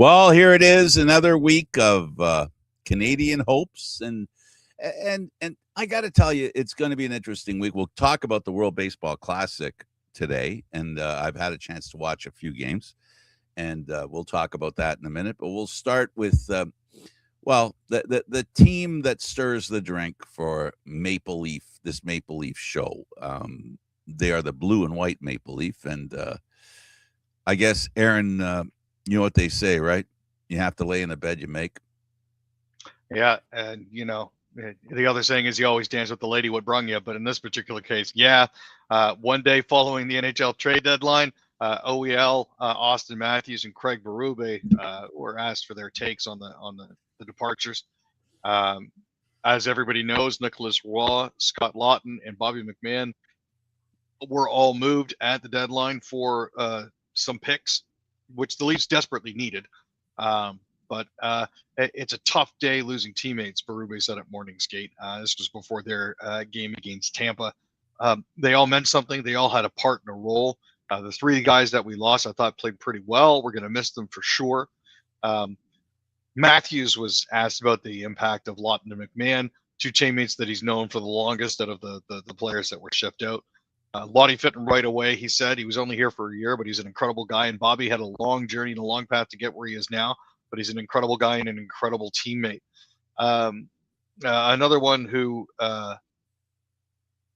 Well, here it is, another week of Canadian hopes, and I got to tell you, it's going to be an interesting week. We'll talk about the World Baseball Classic today, and I've had a chance to watch a few games, and we'll talk about that in a minute. But we'll start with the team that stirs the drink for Maple Leaf, this Maple Leaf show. They are the blue and white Maple Leaf, and I guess Aaron. You know what they say, right? You have to lay in the bed you make. Yeah, and the other saying is you always dance with the lady what brung you. But in this particular case, one day following the NHL trade deadline, OEL, Austin Matthews, and Craig Berube were asked for their takes on the departures. As everybody knows, Nicholas Roy, Scott Lawton, and Bobby McMahon were all moved at the deadline for some picks, which the Leafs desperately needed. But it's a tough day losing teammates, Berube said at Morning Skate. This was before their game against Tampa. They all meant something. They all had a part and a role. The three guys that we lost, I thought, played pretty well. We're going to miss them for sure. Matthews was asked about the impact of Lawton and McMahon, two teammates that he's known for the longest out of the players that were shipped out. Lottie fit in right away. He said he was only here for a year, but he's an incredible guy. And Bobby had a long journey and a long path to get where he is now, but he's an incredible guy and an incredible teammate. Another one who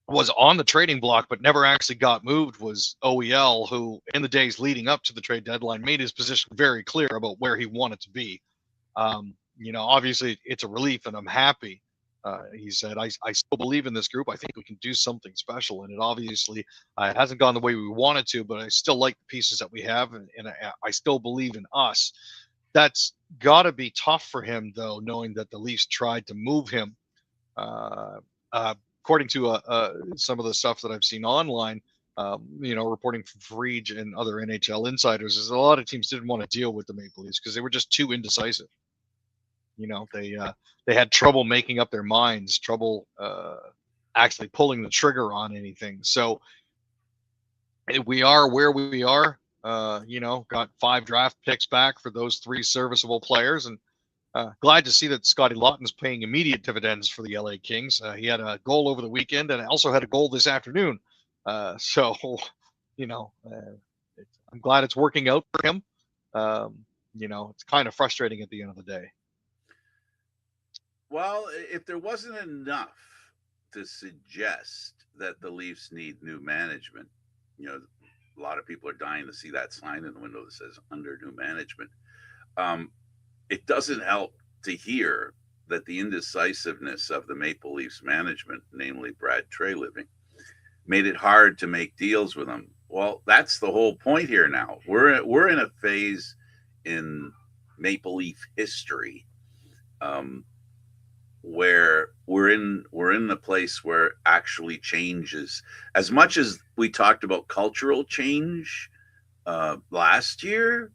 was on the trading block but never actually got moved was OEL, who in the days leading up to the trade deadline made his position very clear about where he wanted to be. Obviously it's a relief and I'm happy. He said, I still believe in this group. I think we can do something special. And it obviously it hasn't gone the way we wanted to, but I still like the pieces that we have. And I still believe in us. That's got to be tough for him, though, knowing that the Leafs tried to move him. According to some of the stuff that I've seen online, reporting from Frege and other NHL insiders, is a lot of teams didn't want to deal with the Maple Leafs because they were just too indecisive. They had trouble making up their minds, trouble actually pulling the trigger on anything. So we are where we are. Got 5 draft picks back for those 3 serviceable players, and glad to see that Scotty Lawton's paying immediate dividends for the LA Kings. He had a goal over the weekend and also had a goal this afternoon. I'm glad it's working out for him. It's kind of frustrating at the end of the day. Well, if there wasn't enough to suggest that the Leafs need new management, a lot of people are dying to see that sign in the window that says under new management. It doesn't help to hear that the indecisiveness of the Maple Leafs management, namely Brad Treliving, made it hard to make deals with them. Well, that's the whole point here now. We're in a phase in Maple Leaf history where we're in the place where actually changes, as much as we talked about cultural change last year,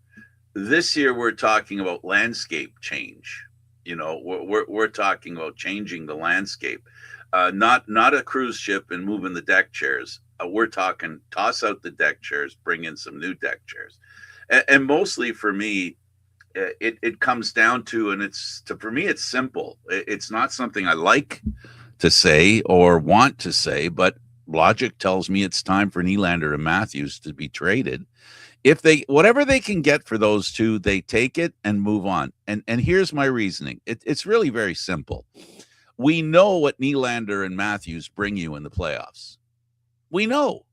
this year we're talking about landscape change. We're talking about changing the landscape, not a cruise ship and moving the deck chairs. We're talking toss out the deck chairs, bring in some new deck chairs, and mostly for me, it comes down to, and for me, it's simple. It's not something I like to say or want to say, but logic tells me it's time for Nylander and Matthews to be traded. If whatever they can get for those two, they take it and move on. And here's my reasoning. It's really very simple. We know what Nylander and Matthews bring you in the playoffs. We know.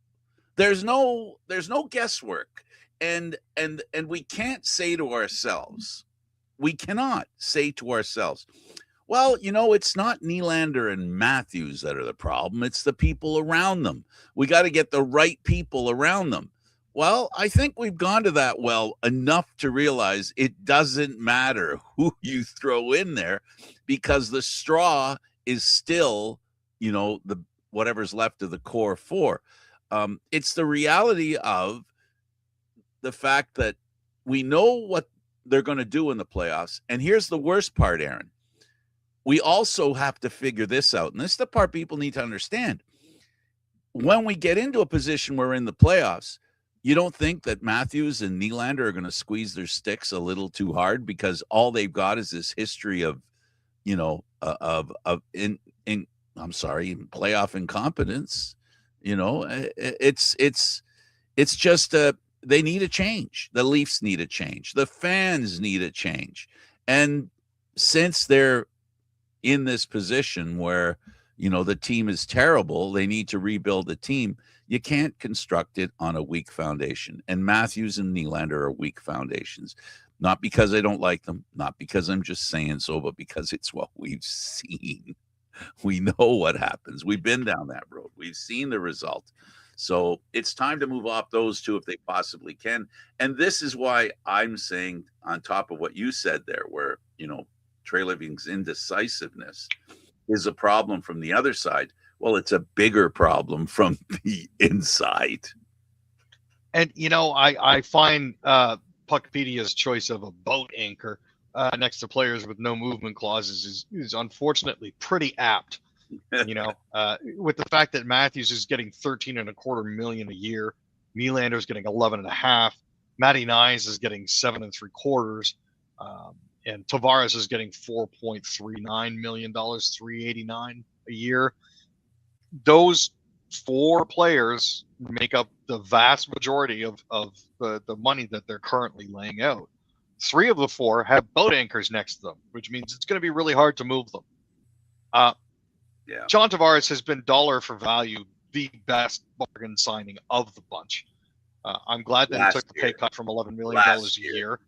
There's no guesswork. And we can't say to ourselves, well, it's not Nylander and Matthews that are the problem. It's the people around them. We got to get the right people around them. Well, I think we've gone to that well enough to realize it doesn't matter who you throw in there, because the straw is still, the whatever's left of the core 4. It's the reality of the fact that we know what they're going to do in the playoffs. And here's the worst part, Aaron. We also have to figure this out. And this is the part people need to understand. When we get into a position where we're in the playoffs, You don't think that Matthews and Nylander are going to squeeze their sticks a little too hard because all they've got is this history of, in I'm sorry, playoff incompetence. It's just they need a change. The Leafs need a change. The fans need a change. And since they're in this position where, the team is terrible, they need to rebuild the team. You can't construct it on a weak foundation. And Matthews and Nylander are weak foundations. Not because I don't like them, not because I'm just saying so, but because it's what we've seen. We know what happens. We've been down that road. We've seen the result. So it's time to move off those two if they possibly can. And this is why I'm saying, on top of what you said there, where, Treliving's indecisiveness is a problem from the other side. Well, it's a bigger problem from the inside. And, I find Puckpedia's choice of a boat anchor next to players with no movement clauses is unfortunately pretty apt. With the fact that Matthews is getting $13.25 million a year, Nylander's getting 11.5, Matty Nyes is getting 7.75, and Tavares is getting $4.39 million, $3.89 a year. Those four players make up the vast majority of the money that they're currently laying out. Three of the four have boat anchors next to them, which means it's going to be really hard to move them. John Tavares has been dollar for value the best bargain signing of the bunch. I'm glad that he took the pay cut from $11 million a year.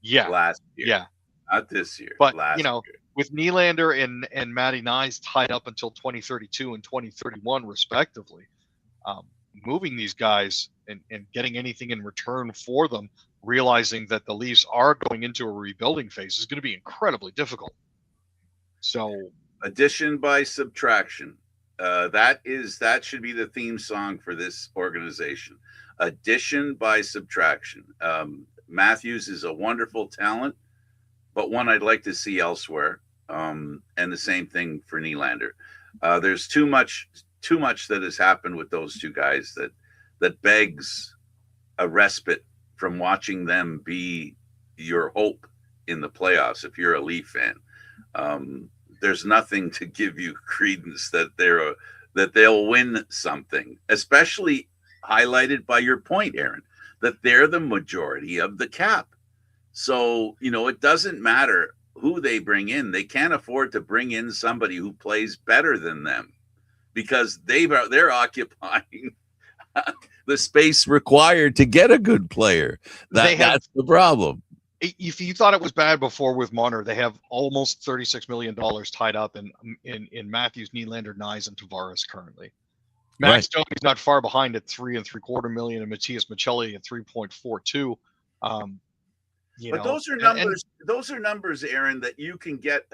Yeah. Last year. Yeah. Not this year. But, year. With Nylander and Matty Nyes tied up until 2032 and 2031, respectively, moving these guys and getting anything in return for them, realizing that the Leafs are going into a rebuilding phase, is going to be incredibly difficult. So, addition by subtraction. That should be the theme song for this organization. Addition by subtraction. Matthews is a wonderful talent, but one I'd like to see elsewhere. And the same thing for Nylander. There's too much that has happened with those two guys that begs a respite from watching them be your hope in the playoffs. If you're a Leaf fan, there's nothing to give you credence that they'll win something, especially highlighted by your point, Aaron, that they're the majority of the cap. So, it doesn't matter who they bring in. They can't afford to bring in somebody who plays better than them because they're occupying the space required to get a good player. That's the problem. If you thought it was bad before with Marner, they have almost $36 million tied up in Matthews, Nylander, Nyes, and Tavares currently. Max Domi is not far behind at $3.75 million, and Matthias Michelli at 3.42. But those are numbers. Those are numbers, Aaron, that you can get.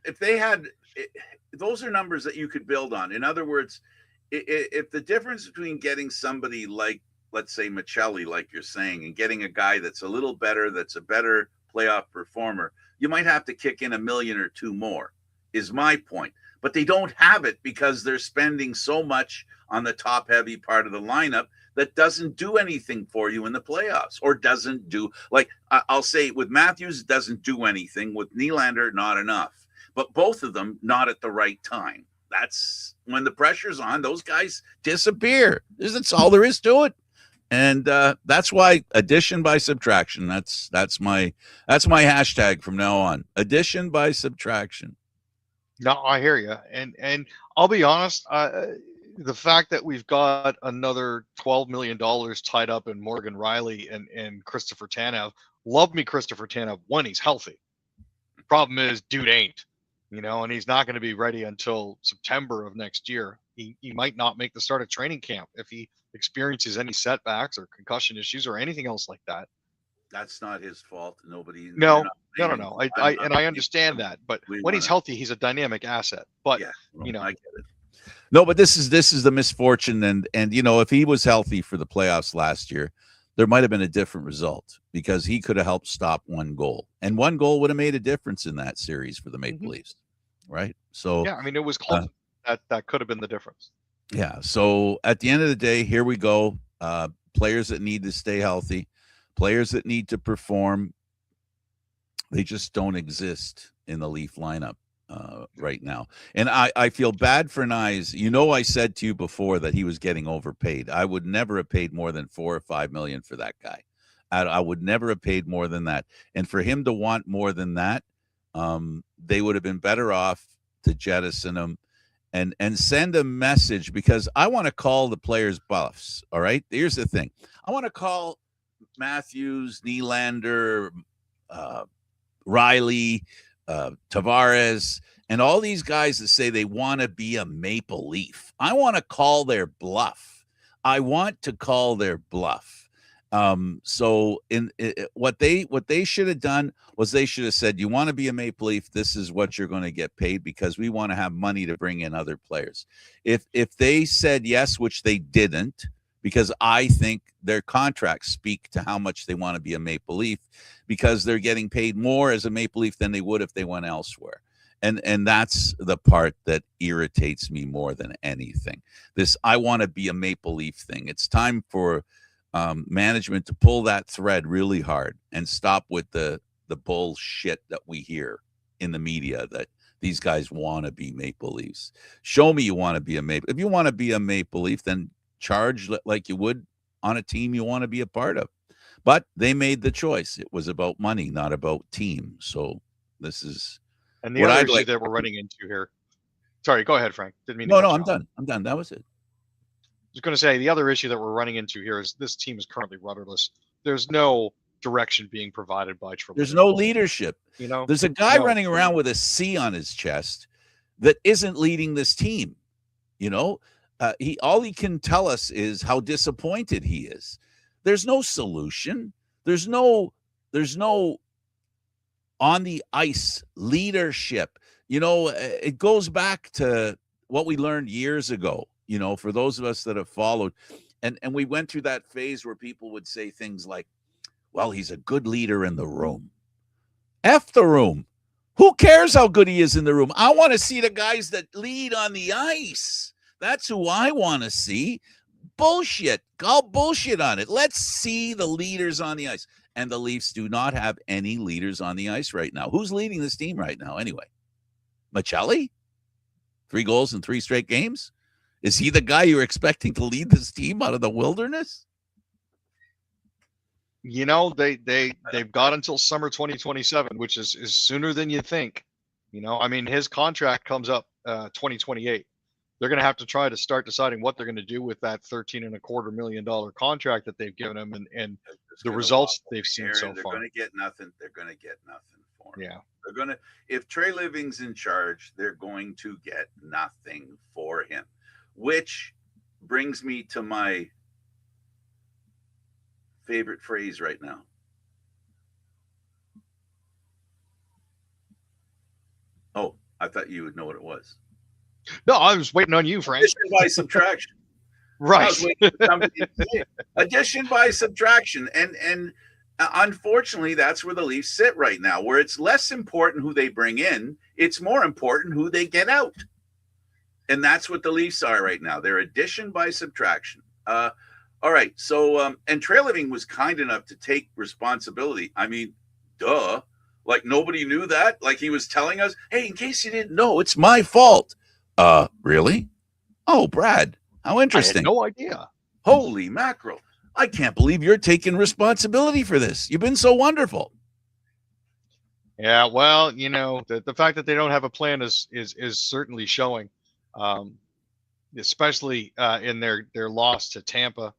If they had, those are numbers that you could build on. In other words, if the difference between getting somebody like, let's say, Michelli, like you're saying, and getting a guy that's a little better, that's a better playoff performer, you might have to kick in $1 million or $2 million more, is my point. But they don't have it because they're spending so much on the top heavy part of the lineup that doesn't do anything for you in the playoffs, or doesn't do, like I'll say with Matthews, it doesn't do anything. With Nylander, not enough. But both of them, not at the right time. That's when the pressure's on, those guys disappear. That's all there is to it. And that's why addition by subtraction. That's my hashtag from now on. Addition by subtraction. No, I hear you. And I'll be honest, the fact that we've got another $12 million tied up in Morgan Riley and Christopher Tanev, love me Christopher Tanev when he's healthy. Problem is, dude ain't, and he's not going to be ready until September of next year. He might not make the start of training camp if he experiences any setbacks or concussion issues or anything else like that. That's not his fault. Nobody. No. I understand that, but when he's healthy, he's a dynamic asset. But I get it. No, but this is the misfortune, and if he was healthy for the playoffs last year, there might have been a different result because he could have helped stop one goal, and one goal would have made a difference in that series for the Maple Leafs, right? So yeah, it was close. That could have been the difference. Yeah. So at the end of the day, here we go. players that need to stay healthy, players that need to perform. They just don't exist in the Leaf lineup right now. And I feel bad for Nyes. You know, I said to you before that he was getting overpaid. I would never have paid more than $4 or $5 million for that guy. I would never have paid more than that. And for him to want more than that, they would have been better off to jettison him and send a message, because I want to call the players bluffs. All right. Here's the thing. I want to call Matthews, Nylander, Riley, Tavares, and all these guys that say they want to be a Maple Leaf. I want to call their bluff. I want to call their bluff. So what they should have done was they should have said, you want to be a Maple Leaf, this is what you're going to get paid, because we want to have money to bring in other players. If they said yes, which they didn't, because I think their contracts speak to how much they want to be a Maple Leaf, because they're getting paid more as a Maple Leaf than they would if they went elsewhere. And that's the part that irritates me more than anything. This I want to be a Maple Leaf thing. It's time for management to pull that thread really hard and stop with the bullshit that we hear in the media that these guys want to be Maple Leafs. Show me you want to be a Maple. If you want to be a Maple Leaf, then charge like you would on a team you want to be a part of. But they made the choice. It was about money, not about team. So this is and the other issue that we're running into here. Sorry, go ahead, Frank. Didn't mean to No, I'm done. I'm done. That was it. I was going to say the other issue that we're running into here is this team is currently rudderless. There's no direction being provided by Treliving. There's no leadership. You know, there's a guy running around with a C on his chest that isn't leading this team. You know, all he can tell us is how disappointed he is. There's no solution. There's no on the ice leadership. You know, it goes back to what we learned years ago. You know, for those of us that have followed, and we went through that phase where people would say things like, well, he's a good leader in the room. F the room. Who cares how good he is in the room? I want to see the guys that lead on the ice. That's who I want to see. Bullshit. Call bullshit on it. Let's see the leaders on the ice. And the Leafs do not have any leaders on the ice right now. Who's leading this team right now anyway? Machelli? 3 goals in 3 straight games? Is he the guy you're expecting to lead this team out of the wilderness? You know, they've got until summer 2027, which is sooner than you think. You know, I mean, his contract comes up 2028. They're going to have to try to start deciding what they're going to do with that $13.25 million contract that they've given him, and the results they've seen so far. They're going to get nothing. They're going to get nothing for him. Yeah. They're going to, if Treliving's in charge, they're going to get nothing for him. Which brings me to my favorite phrase right now. Oh, I thought you would know what it was. No, I was waiting on you, Frank. Addition by subtraction. Right. Addition by subtraction. And unfortunately, that's where the Leafs sit right now, where it's less important who they bring in. It's more important who they get out. And that's what the Leafs are right now. They're addition by subtraction. All right. So, and Treliving was kind enough to take responsibility. I mean, duh. Like nobody knew that. Like he was telling us, hey, in case you didn't know, it's my fault. Really? Oh, Brad, how interesting. I had no idea. Holy mackerel. I can't believe you're taking responsibility for this. You've been so wonderful. Yeah, well, you know, the fact that they don't have a plan is certainly showing. Especially in their loss to Tampa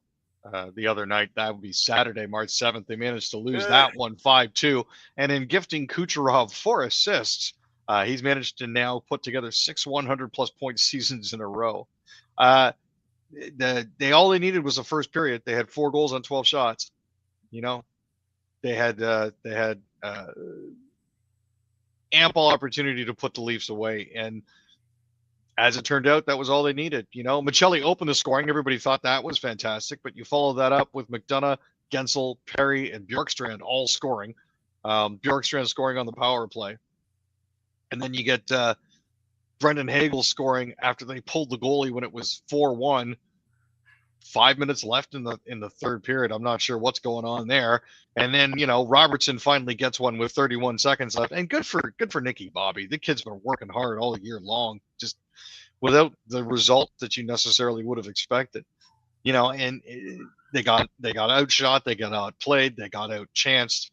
the other night. That would be Saturday, March 7th. They managed to lose that one 5-2. And in gifting Kucherov 4 assists, he's managed to now put together 6 100-plus point seasons in a row. All they needed was the first period. They had 4 goals on 12 shots. You know, they had ample opportunity to put the Leafs away, and as it turned out, that was all they needed. You know, Machelli opened the scoring. Everybody thought that was fantastic, but you follow that up with McDonough, Gensel, Perry, and Bjorkstrand all scoring. Bjorkstrand scoring on the power play. And then you get Brendan Hagel scoring after they pulled the goalie when it was 4-1 5 minutes left in the third period. I'm not sure what's going on there. And then, Robertson finally gets one with 31 seconds left. And good for Nicky Bobby. The kid's been working hard all year long, just without the result that you necessarily would have expected. And they got outshot, they got outplayed, they got outchanced.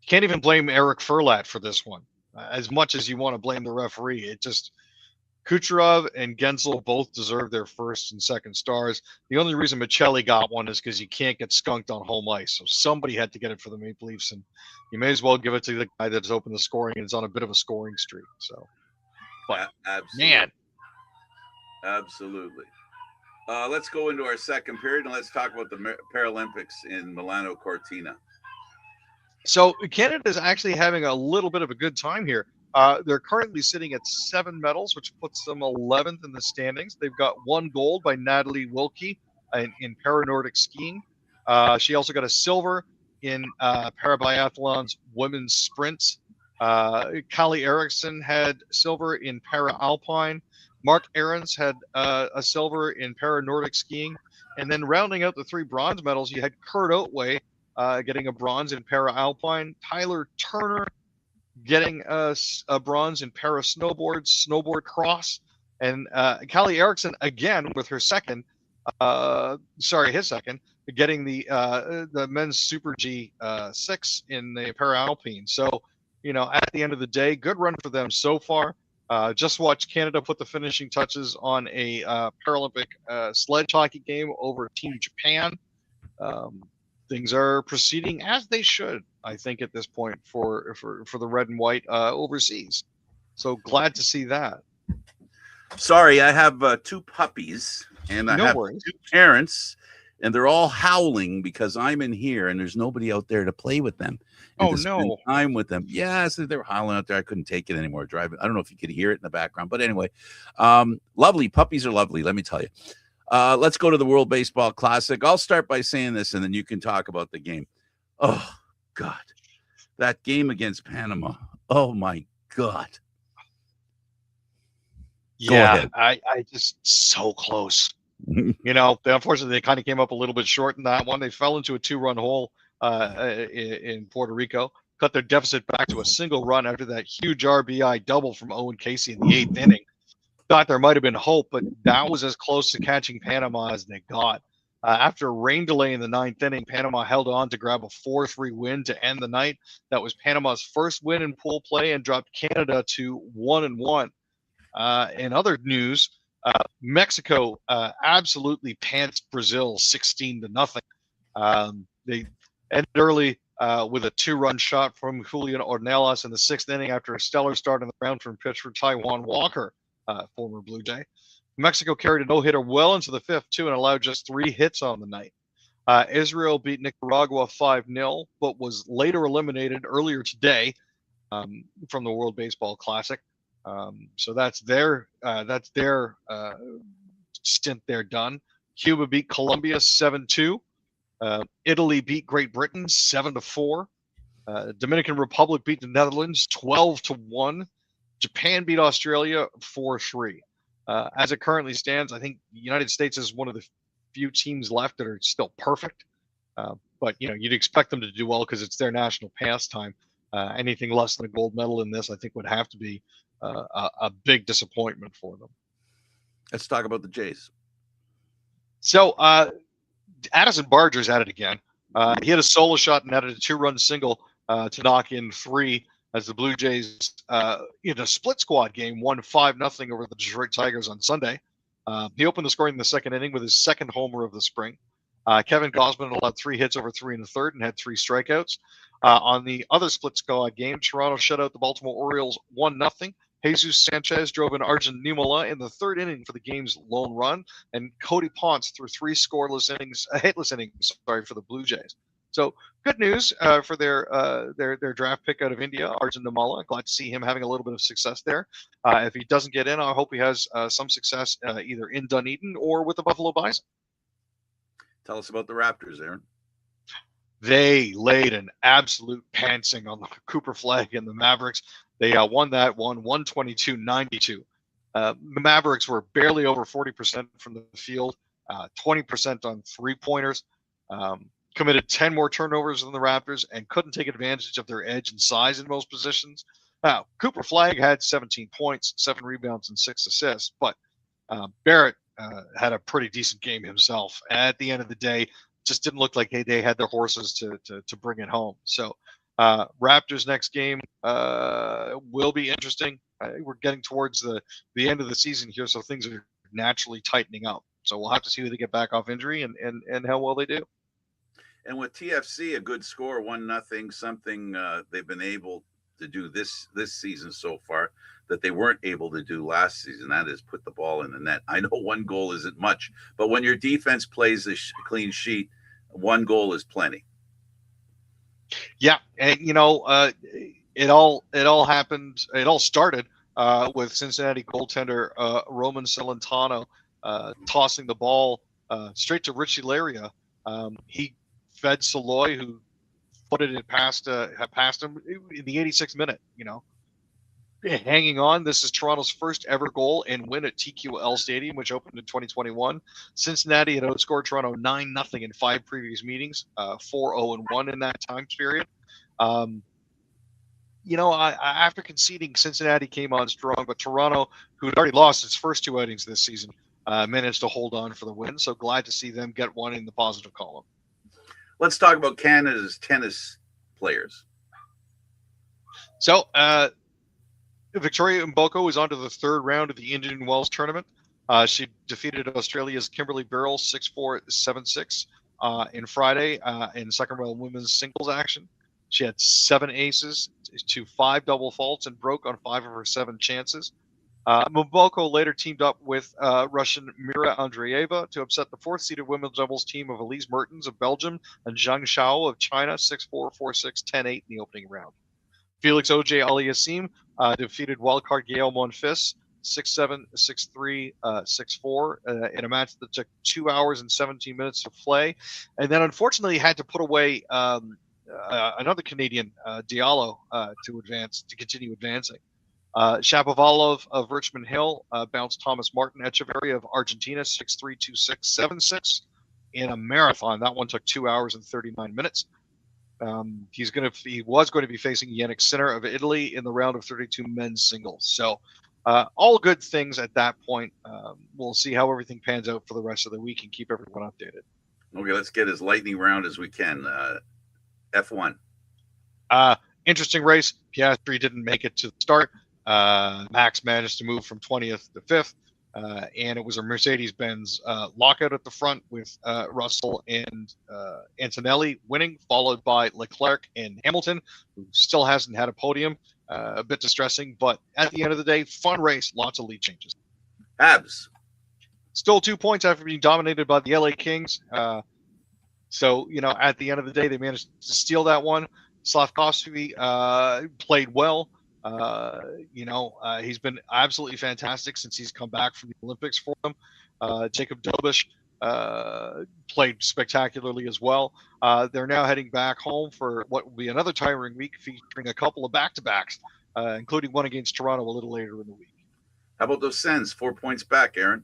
You can't even blame Eric Furlat for this one. As much as you want to blame the referee, it just Kucherov and Gensel both deserve their first and second stars. The only reason Michelli got one is because you can't get skunked on home ice. So somebody had to get it for the Maple Leafs, and you may as well give it to the guy that's opened the scoring and is on a bit of a scoring streak. So, but absolutely. man, absolutely. Let's go into our second period and let's talk about the Paralympics in Milano Cortina. So Canada is actually having a little bit of a good time here. They're currently sitting at 7 medals, which puts them 11th in the standings. They've got 1 gold by Natalie Wilkie in para-Nordic skiing. She also got a silver in para-biathlon's women's sprints. Callie Erickson had silver in para-alpine. Mark Ahrens had a silver in para-Nordic skiing. And then rounding out the 3 bronze medals, you had Kurt Oatway getting a bronze in para-alpine. Tyler Turner getting a bronze in para snowboard cross, and Callie Erickson again with her second, his second, getting the men's Super G 6 in the para alpine. So, at the end of the day, good run for them so far. Just watched Canada put the finishing touches on a Paralympic sledge hockey game over Team Japan. Things are proceeding as they should, I think, at this point for the red and white overseas. So glad to see that. Sorry, I have 2 puppies and I have 2 parents, and they're all howling because I'm in here and there's nobody out there to play with them. Oh, no. Time with them. Yeah, so they were howling out there. I couldn't take it anymore driving. I don't know if you could hear it in the background, but anyway, lovely. Puppies are lovely, let me tell you. Let's go to the World Baseball Classic. I'll start by saying this, and then you can talk about the game. Oh, God. That game against Panama. Oh, my God. Yeah, I just so close. Unfortunately, they kind of came up a little bit short in that one. They fell into a 2-run hole in Puerto Rico, cut their deficit back to a single run after that huge RBI double from Owen Casey in the 8th inning. Thought there might have been hope, but that was as close to catching Panama as they got. After a rain delay in the 9th inning, Panama held on to grab a 4-3 win to end the night. That was Panama's first win in pool play and dropped Canada to 1-1. In other news, Mexico absolutely pants Brazil 16-0. They ended early with a 2-run shot from Julian Ornelas in the 6th inning after a stellar start in the round from pitch for Taijuan Walker. Former Blue Jay. Mexico carried a no-hitter well into the 5th, too, and allowed just 3 hits on the night. Israel beat Nicaragua 5-0, but was later eliminated earlier today from the World Baseball Classic. So that's their stint there done. Cuba beat Colombia 7-2. Italy beat Great Britain 7-4. Dominican Republic beat the Netherlands 12-1. Japan beat Australia 4-3. As it currently stands, I think the United States is one of the few teams left that are still perfect. But you'd expect them to do well because it's their national pastime. Anything less than a gold medal in this, I think, would have to be a big disappointment for them. Let's talk about the Jays. So Addison Barger's at it again. He hit a solo shot and added a 2-run single to knock in 3. As the Blue Jays, in a split squad game, won 5-0 over the Detroit Tigers on Sunday. He opened the scoring in the 2nd inning with his 2nd homer of the spring. Kevin Gausman allowed 3 hits over 3 in the 3rd and had 3 strikeouts. On the other split squad game, Toronto shut out the Baltimore Orioles 1-0. Jesus Sanchez drove in Arjun Nimala in the 3rd inning for the game's lone run, and Cody Ponce threw 3 hitless innings for the Blue Jays. So good news for their draft pick out of India, Arjun Nimala. Glad to see him having a little bit of success there. If he doesn't get in, I hope he has some success either in Dunedin or with the Buffalo Bison. Tell us about the Raptors, Aaron. They laid an absolute pantsing on the Cooper Flag and the Mavericks. They won that one 122-92. The Mavericks were barely over 40% from the field. 20% on three-pointers, committed 10 more turnovers than the Raptors, and couldn't take advantage of their edge and size in most positions. Now, Cooper Flagg had 17 points, 7 rebounds, and 6 assists, but Barrett had a pretty decent game himself. At the end of the day, just didn't look like they had their horses to bring it home. So Raptors next game will be interesting. We're getting towards the end of the season here, so things are naturally tightening up. So we'll have to see who they get back off injury and how well they do. And with TFC, a good score, 1-0, something they've been able to do this season so far that they weren't able to do last season. That is put the ball in the net. I know one goal isn't much, but when your defense plays a clean sheet, one goal is plenty. Yeah, and it all happened. It all started with Cincinnati goaltender Roman Celentano tossing the ball straight to Richie Laria. He fed Saloy, who footed it past him in the 86th minute. Hanging on. This is Toronto's first ever goal and win at TQL Stadium, which opened in 2021. Cincinnati had outscored Toronto 9-0 in 5 previous meetings, 4-0-1 in that time period. After conceding, Cincinnati came on strong, but Toronto, who had already lost its first 2 outings this season, managed to hold on for the win. So glad to see them get one in the positive column. Let's talk about Canada's tennis players. So, Victoria Mboko is on to the 3rd round of the Indian Wells tournament. She defeated Australia's Kimberly Birrell 6-4, 7-6 in Friday in second round women's singles action. She had 7 aces to 5 double faults and broke on 5 of her 7 chances. Mboko later teamed up with Russian Mira Andreeva to upset the 4th-seeded women's doubles team of Elise Mertens of Belgium and Zhang Shao of China 6-4, 4-6, 10-8 in the opening round. Felix Auger-Aliassime defeated wildcard Gael Monfils 6-7, 6-3, 6-4 in a match that took 2 hours and 17 minutes to play, and then unfortunately had to put away another Canadian, Diallo, to continue advancing. Shapovalov of Richmond Hill bounced Thomas Martin Echeverry of Argentina 6-3, 2-6, 7-6 in a marathon. That one took 2 hours and 39 minutes. He was going to be facing Yannick Sinner of Italy in the round of 32 men's singles. So all good things at that point. We'll see how everything pans out for the rest of the week and keep everyone updated. Okay, let's get as lightning round as we can. F1. Interesting race. Piastri didn't make it to the start. Max managed to move from 20th to 5th. And it was a Mercedes-Benz lockout at the front with Russell and Antonelli winning, followed by Leclerc and Hamilton, who still hasn't had a podium. A bit distressing, but at the end of the day, fun race, lots of lead changes. Habs. Still 2 points after being dominated by the LA Kings. So, at the end of the day, they managed to steal that one. Slavkovsky played well. He's been absolutely fantastic since he's come back from the Olympics for them. Jacob Dobish played spectacularly as well. They're now heading back home for what will be another tiring week featuring a couple of back-to-backs, including one against Toronto a little later in the week. How about those Sens? 4 points back, Aaron.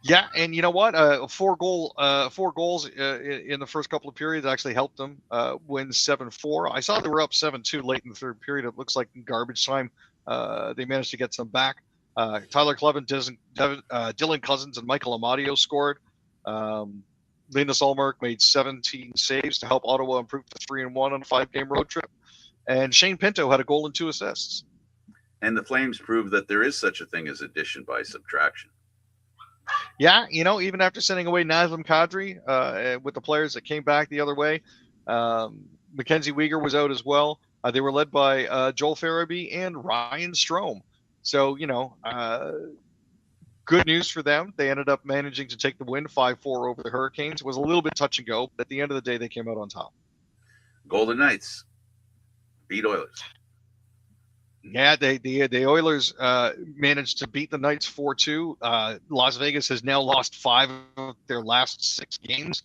Yeah, and you know what? 4 goals in the first couple of periods actually helped them win 7-4. I saw they were up 7-2 late in the third period. It looks like in garbage time they managed to get some back. Tyler Clevin, Dylan Cousins, and Michael Amadio scored. Linus Ullmark made 17 saves to help Ottawa improve to 3-1 on a 5-game road trip. And Shane Pinto had a goal and 2 assists. And the Flames proved that there is such a thing as addition by subtraction. Yeah, even after sending away Nazem Kadri with the players that came back the other way, Mackenzie Weegar was out as well. They were led by Joel Farabee and Ryan Strome. So, good news for them. They ended up managing to take the win 5-4 over the Hurricanes. It was a little bit touch and go, but at the end of the day, they came out on top. Golden Knights beat Oilers. Yeah, the Oilers managed to beat the Knights 4-2. Las Vegas has now lost 5 of their last 6 games.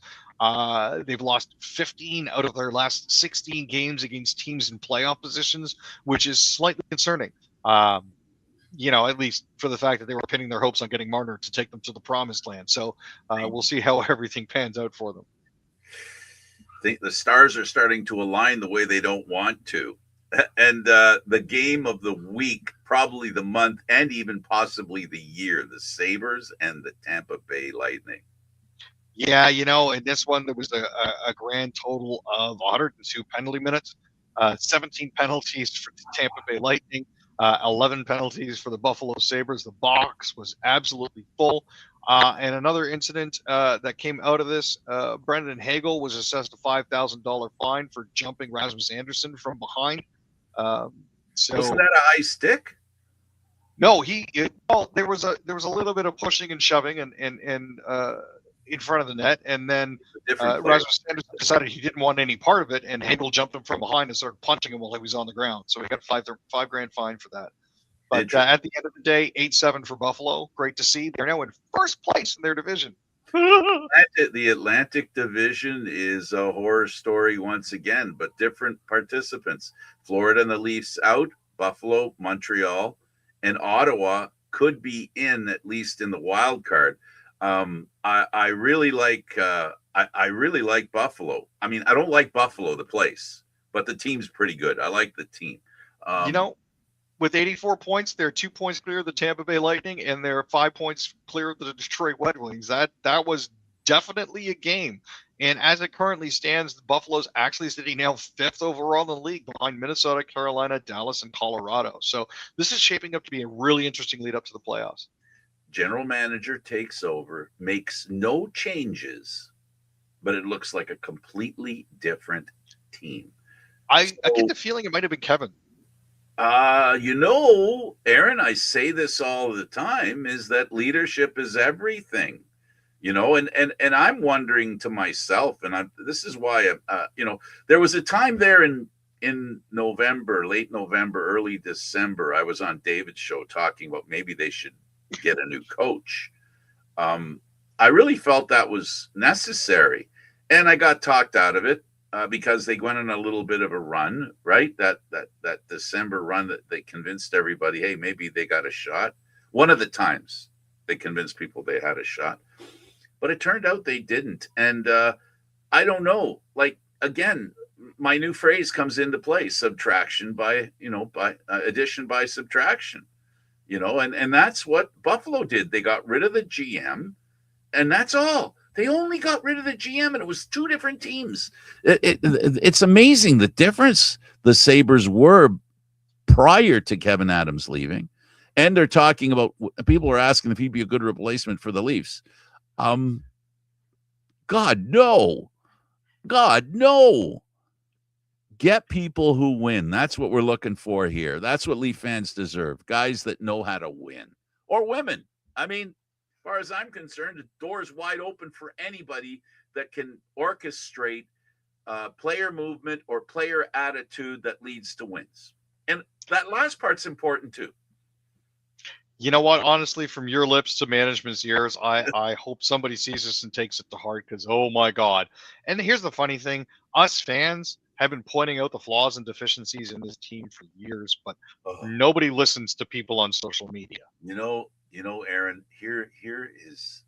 They've lost 15 out of their last 16 games against teams in playoff positions, which is slightly concerning. at least for the fact that they were pinning their hopes on getting Marner to take them to the promised land. So we'll see how everything pans out for them. The stars are starting to align the way they don't want to. And the game of the week, probably the month, and even possibly the year, the Sabres and the Tampa Bay Lightning. Yeah, in this one, there was a grand total of 102 penalty minutes, 17 penalties for the Tampa Bay Lightning, 11 penalties for the Buffalo Sabres. The box was absolutely full. And another incident that came out of this, Brendan Hagel was assessed a $5,000 fine for jumping Rasmus Anderson from behind. So wasn't that a high stick? No, there was a little bit of pushing and shoving and in front of the net, and then Rasmus Anderson decided he didn't want any part of it, and Hagel jumped him from behind and started punching him while he was on the ground. So he got a $5,000 fine for that. But at the end of the day, 8-7 for Buffalo. Great to see. They're now in first place in their division. The Atlantic Division is a horror story once again, but different participants. Florida and the Leafs out. Buffalo, Montreal, and Ottawa could be in, at least in the wild card. I really like Buffalo. I mean, I don't like Buffalo, the place, but the team's pretty good. I like the team. With 84 points, they're 2 points clear of the Tampa Bay Lightning, and they're 5 points clear of the Detroit Red Wings. That was definitely a game. And as it currently stands, Buffalo's actually sitting now 5th overall in the league behind Minnesota, Carolina, Dallas, and Colorado. So this is shaping up to be a really interesting lead up to the playoffs. General manager takes over, makes no changes, but it looks like a completely different team. I get the feeling it might have been Kevin. Aaron, I say this all the time, is that leadership is everything, and I'm wondering to myself, and this is why, there was a time there in November, late November, early December, I was on David's show talking about maybe they should get a new coach. I really felt that was necessary, and I got talked out of it. Because they went on a little bit of a run, right? That December run that they convinced everybody, hey, maybe they got a shot. One of the times they convinced people they had a shot, but it turned out they didn't. And I don't know. Like, again, my new phrase comes into play: subtraction by addition by subtraction. And that's what Buffalo did. They got rid of the GM, and that's all. They only got rid of the GM, and it was two different teams. It's amazing the difference the Sabres were prior to Kevin Adams leaving. And they're talking about, people are asking if he'd be a good replacement for the Leafs. God, no. Get people who win. That's what we're looking for here. That's what Leaf fans deserve. Guys that know how to win. Or women. I mean, as far as I'm concerned, the door's wide open for anybody that can orchestrate player movement or player attitude that leads to wins. And that last part's important too. You know what? Honestly, from your lips to management's ears, I hope somebody sees this and takes it to heart, because, oh my God. And here's the funny thing. Us fans have been pointing out the flaws and deficiencies in this team for years, but nobody listens to people on social media. Aaron, here is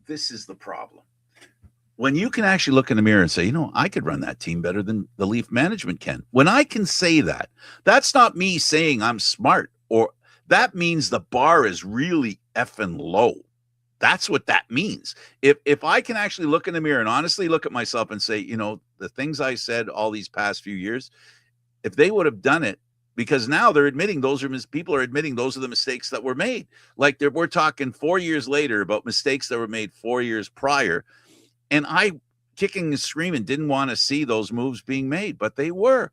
this is the problem. When you can actually look in the mirror and say, I could run that team better than the Leaf management can. When I can say that, that's not me saying I'm smart, or that means the bar is really effing low. That's what that means. If I can actually look in the mirror and honestly look at myself and say, the things I said all these past few years, if they would have done it, because now they're admitting people are admitting those are the mistakes that were made. Like we're talking 4 years later about mistakes that were made 4 years prior. And I, kicking and screaming, didn't want to see those moves being made, but they were.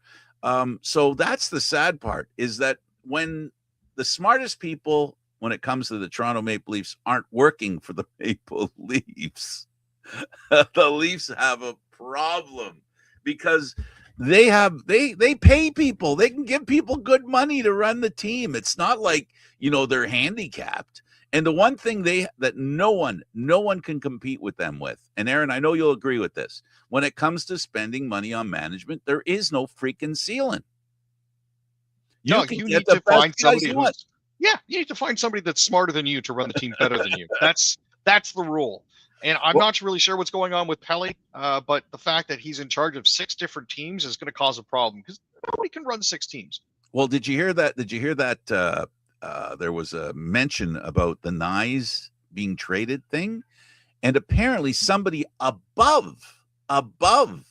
So that's the sad part, is that when the smartest people, when it comes to the Toronto Maple Leafs, aren't working for the Maple Leafs, the Leafs have a problem, because they pay people. They can give people good money to run the team. It's not like, they're handicapped. And the one thing that no one can compete with them with, and Aaron, I know you'll agree with this, when it comes to spending money on management, there is no freaking ceiling. No, can you get need the to best find guys somebody you want. who's you need to find somebody that's smarter than you to run the team better than you. That's the rule. And I'm Well- not really sure what's going on with Pelly, but the fact that he's in charge of 6 different teams is going to cause a problem because nobody can run 6 teams. Well, did you hear that? Did you hear that? There was a mention about the Nyes being traded thing, and apparently somebody above the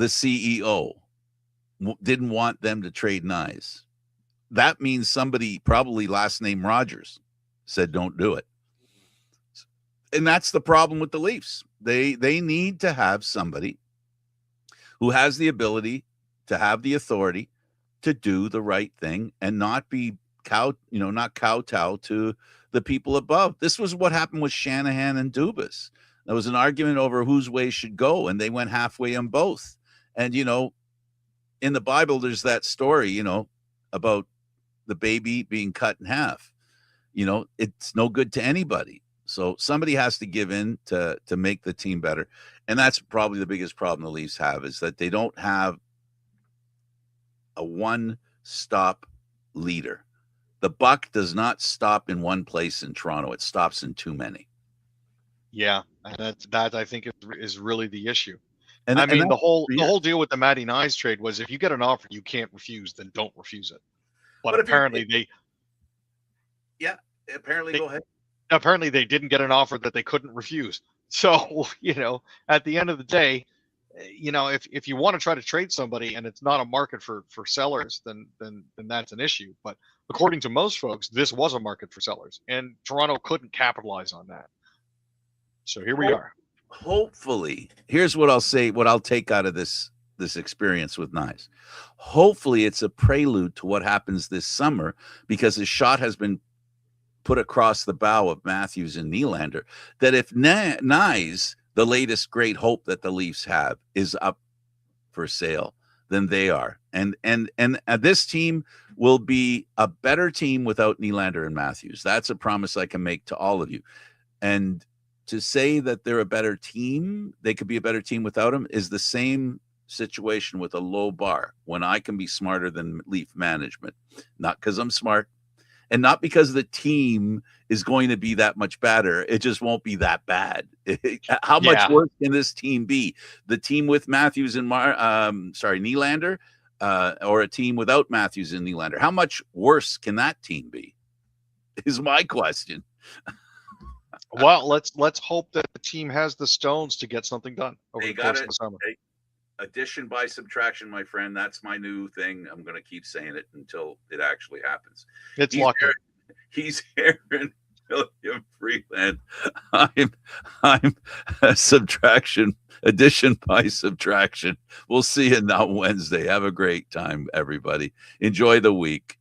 CEO didn't want them to trade Nyes. That means somebody, probably last name Rogers, said don't do it. And that's the problem with the Leafs. They need to have somebody who has the ability to have the authority to do the right thing and not be not kowtow to the people above. This was what happened with Shanahan and Dubas. There was an argument over whose way should go, and they went halfway on both. And in the Bible, there's that story, about the baby being cut in half. It's no good to anybody. So somebody has to give in to make the team better. And that's probably the biggest problem the Leafs have, is that they don't have a one-stop leader. The buck does not stop in one place in Toronto. It stops in too many. Yeah, and that I think is really the issue. And the whole deal with the Matty Nyes trade was, if you get an offer you can't refuse, then don't refuse it. But apparently go ahead. Apparently they didn't get an offer that they couldn't refuse. So, at the end of the day, if you want to try to trade somebody and it's not a market for sellers, then that's an issue. But according to most folks, this was a market for sellers, and Toronto couldn't capitalize on that. So here we are. Hopefully, here's what I'll say, what I'll take out of this experience with Nyes. Hopefully it's a prelude to what happens this summer, because a shot has been put across the bow of Matthews and Nylander, that if Nyes, the latest great hope that the Leafs have, is up for sale, then they are. And this team will be a better team without Nylander and Matthews. That's a promise I can make to all of you. And to say that they're a better team, they could be a better team without him, is the same situation with a low bar, when I can be smarter than Leaf management. Not because I'm smart, and not because the team is going to be that much better. It just won't be that bad. How much worse can this team be? The team with Matthews and Nylander, or a team without Matthews and Nylander? How much worse can that team be? Is my question. Well, let's hope that the team has the stones to get something done over the course of the summer. Addition by subtraction, my friend. That's my new thing. I'm going to keep saying it until it actually happens. It's locked in. He's Aaron William Freeland. I'm a subtraction, addition by subtraction. We'll see you now Wednesday. Have a great time, everybody. Enjoy the week.